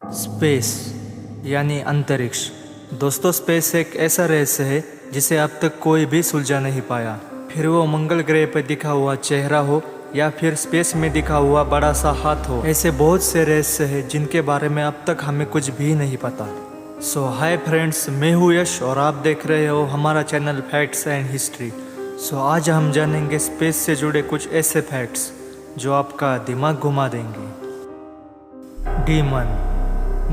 Space यानी अंतरिक्ष। दोस्तों, स्पेस एक ऐसा रहस्य है जिसे अब तक कोई भी सुलझा नहीं पाया। फिर वो मंगल ग्रह पर दिखा हुआ चेहरा हो या फिर स्पेस में दिखा हुआ बड़ा सा हाथ हो, ऐसे बहुत से रहस्य हैं जिनके बारे में अब तक हमें कुछ भी नहीं पता। सो हाय फ्रेंड्स, मैं हूँ यश और आप देख रहे हो हमारा चैनल फैक्ट्स एंड हिस्ट्री। सो आज हम जानेंगे स्पेस से जुड़े कुछ ऐसे फैक्ट्स जो आपका दिमाग घुमा देंगे। डीमन।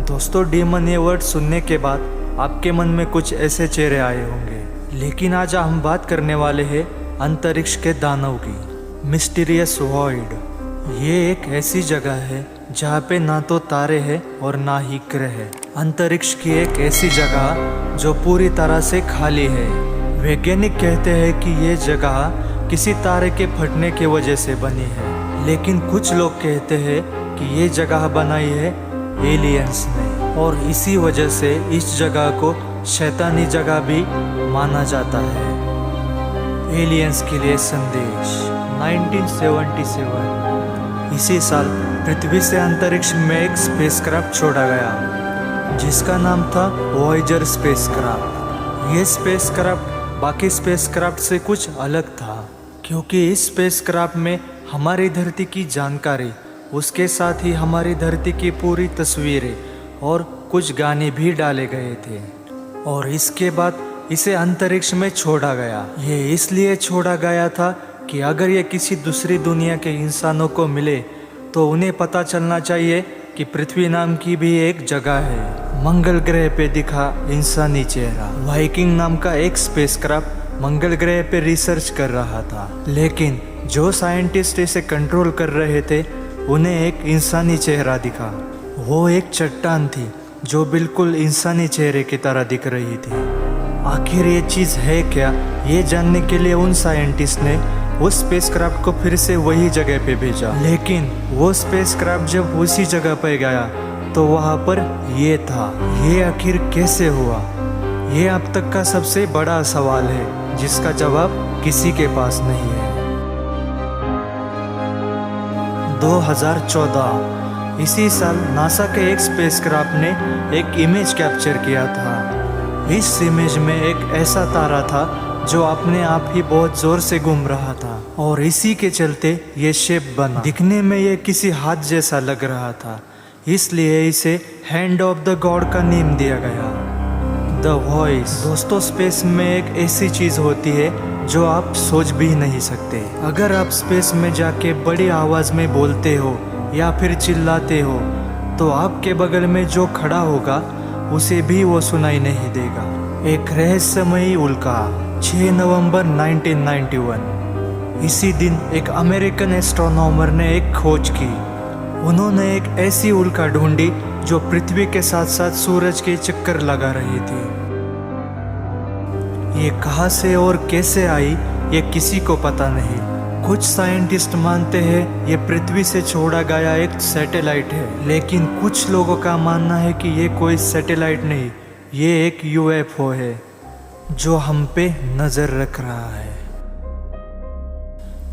दोस्तों, डीमन ये वर्ड सुनने के बाद आपके मन में कुछ ऐसे चेहरे आए होंगे, लेकिन आज हम बात करने वाले हैं अंतरिक्ष के दानव की। Mysterious void. ये एक ऐसी जगह है जहाँ पे ना तो तारे हैं और ना ही ग्रह है। अंतरिक्ष की एक ऐसी जगह जो पूरी तरह से खाली है। वैज्ञानिक कहते हैं कि ये जगह किसी तारे के फटने की वजह से बनी है, लेकिन कुछ लोग कहते हैं कि ये जगह बनाई है एलियंस ने, और इसी वजह से इस जगह को शैतानी जगह भी माना जाता है। एलियंस के लिए संदेश। 1977 इसी साल पृथ्वी से अंतरिक्ष में एक स्पेसक्राफ्ट छोड़ा गया जिसका नाम था वॉयेजर स्पेसक्राफ्ट। ये स्पेसक्राफ्ट बाकी स्पेसक्राफ्ट से कुछ अलग था क्योंकि इस स्पेसक्राफ्ट में हमारी धरती की जानकारी, उसके साथ ही हमारी धरती की पूरी तस्वीरें और कुछ गाने भी डाले गए थे, और इसके बाद इसे अंतरिक्ष में छोड़ा गया। ये इसलिए छोड़ा गया था कि अगर ये किसी दूसरी दुनिया के इंसानों को मिले तो उन्हें पता चलना चाहिए कि पृथ्वी नाम की भी एक जगह है। मंगल ग्रह पे दिखा इंसानी चेहरा। वाइकिंग नाम का एक स्पेसक्राफ्ट मंगल ग्रह पे रिसर्च कर रहा था, लेकिन जो साइंटिस्ट इसे कंट्रोल कर रहे थे उन्हें एक इंसानी चेहरा दिखा। वो एक चट्टान थी जो बिल्कुल इंसानी चेहरे की तरह दिख रही थी। आखिर ये चीज़ है क्या, ये जानने के लिए उन साइंटिस्ट ने उस स्पेसक्राफ्ट को फिर से वही जगह पे भेजा, लेकिन वो स्पेसक्राफ्ट जब उसी जगह पे गया तो वहाँ पर ये था। ये आखिर कैसे हुआ, ये अब तक का सबसे बड़ा सवाल है जिसका जवाब किसी के पास नहीं है। 2014 इसी साल नासा के एक स्पेसक्राफ्ट ने एक इमेज कैप्चर किया था। इस इमेज में एक ऐसा तारा था जो अपने आप ही बहुत जोर से घूम रहा था, और इसी के चलते ये शेप बना। दिखने में ये किसी हाथ जैसा लग रहा था, इसलिए इसे हैंड ऑफ द गॉड का नेम दिया गया। The voice. दोस्तों, स्पेस में एक ऐसी चीज होती है जो आप सोच भी नहीं सकते। अगर आप स्पेस में जाके बड़ी आवाज में बोलते हो या फिर चिल्लाते हो तो आपके बगल में जो खड़ा होगा उसे भी वो सुनाई नहीं देगा। एक रहस्यमयी उल्का। 6 नवंबर 1991 इसी दिन एक अमेरिकन एस्ट्रोनॉमर ने एक खोज की। उन्होंने एक ऐसी उल्का ढूंढी जो पृथ्वी के साथ साथ सूरज के चक्कर लगा रही थी। ये कहाँ से और कैसे आई ये किसी को पता नहीं। कुछ साइंटिस्ट मानते हैं ये पृथ्वी से छोड़ा गया एक सैटेलाइट है, लेकिन कुछ लोगों का मानना है कि ये कोई सैटेलाइट नहीं, ये एक यूएफओ है जो हम पे नजर रख रहा है।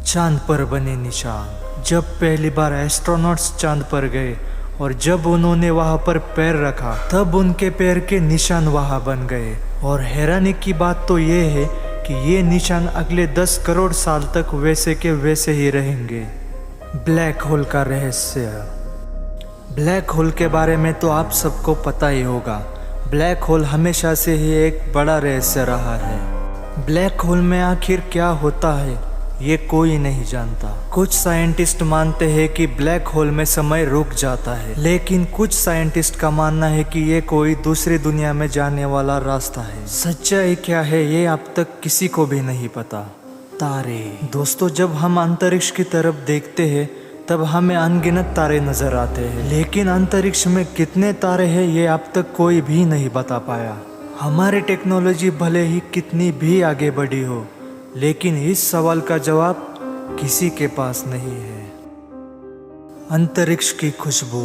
चांद पर बने निशान। जब पहली बार एस्ट्रोनॉट्स चांद पर गए और जब उन्होंने वहां पर पैर रखा तब उनके पैर के निशान वहां बन गए, और हैरानी की बात तो ये है कि ये निशान अगले 10 करोड़ साल तक वैसे के वैसे ही रहेंगे। ब्लैक होल का रहस्य। ब्लैक होल के बारे में तो आप सबको पता ही होगा। ब्लैक होल हमेशा से ही एक बड़ा रहस्य रहा है। ब्लैक होल में आखिर क्या होता है ये कोई नहीं जानता। कुछ साइंटिस्ट मानते हैं कि ब्लैक होल में समय रुक जाता है, लेकिन कुछ साइंटिस्ट का मानना है कि ये कोई दूसरी दुनिया में जाने वाला रास्ता है। सच्चाई क्या है ये अब तक किसी को भी नहीं पता। तारे। दोस्तों, जब हम अंतरिक्ष की तरफ देखते हैं तब हमें अनगिनत तारे नजर आते हैं, लेकिन अंतरिक्ष में कितने तारे हैं ये अब तक कोई भी नहीं बता पाया। हमारी टेक्नोलॉजी भले ही कितनी भी आगे बढ़ी हो, लेकिन इस सवाल का जवाब किसी के पास नहीं है। अंतरिक्ष की खुशबू।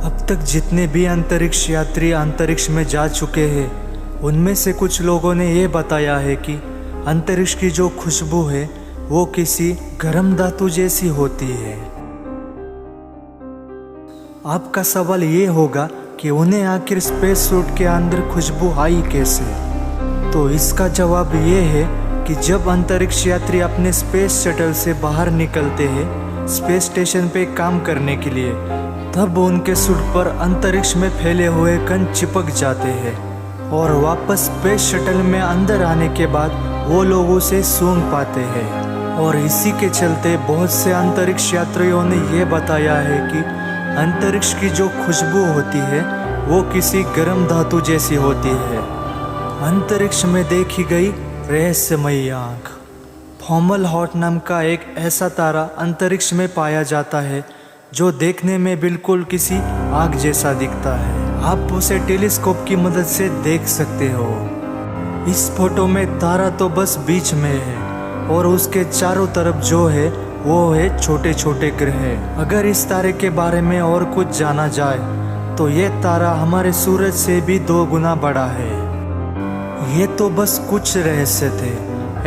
अब तक जितने भी अंतरिक्ष यात्री अंतरिक्ष में जा चुके हैं उनमें से कुछ लोगों ने ये बताया है कि अंतरिक्ष की जो खुशबू है वो किसी गर्म धातु जैसी होती है। आपका सवाल ये होगा कि उन्हें आखिर स्पेस सूट के अंदर खुशबू आई कैसे? तो इसका जवाब ये है कि जब अंतरिक्ष यात्री अपने स्पेस शटल से बाहर निकलते हैं स्पेस स्टेशन पे काम करने के लिए, तब उनके सूट पर अंतरिक्ष में फैले हुए कण चिपक जाते हैं और वापस स्पेस शटल में अंदर आने के बाद वो लोग उसे सूंघ पाते हैं। और इसी के चलते बहुत से अंतरिक्ष यात्रियों ने यह बताया है कि अंतरिक्ष की जो खुशबू होती है वो किसी गर्म धातु जैसी होती है। अंतरिक्ष में देखी गई रहस्यमयी आँख। फोमलहॉट नाम का एक ऐसा तारा अंतरिक्ष में पाया जाता है जो देखने में बिल्कुल किसी आग जैसा दिखता है। आप उसे टेलीस्कोप की मदद से देख सकते हो। इस फोटो में तारा तो बस बीच में है और उसके चारों तरफ जो है वो है छोटे छोटे ग्रह। अगर इस तारे के बारे में और कुछ जाना जाए तो ये तारा हमारे सूरज से भी 2 गुना बड़ा है। ये तो बस कुछ रहस्य थे,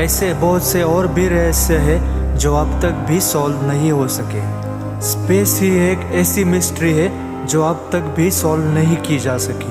ऐसे बहुत से और भी रहस्य है जो अब तक भी सॉल्व नहीं हो सके। स्पेस ही एक ऐसी मिस्ट्री है जो अब तक भी सॉल्व नहीं की जा सकी।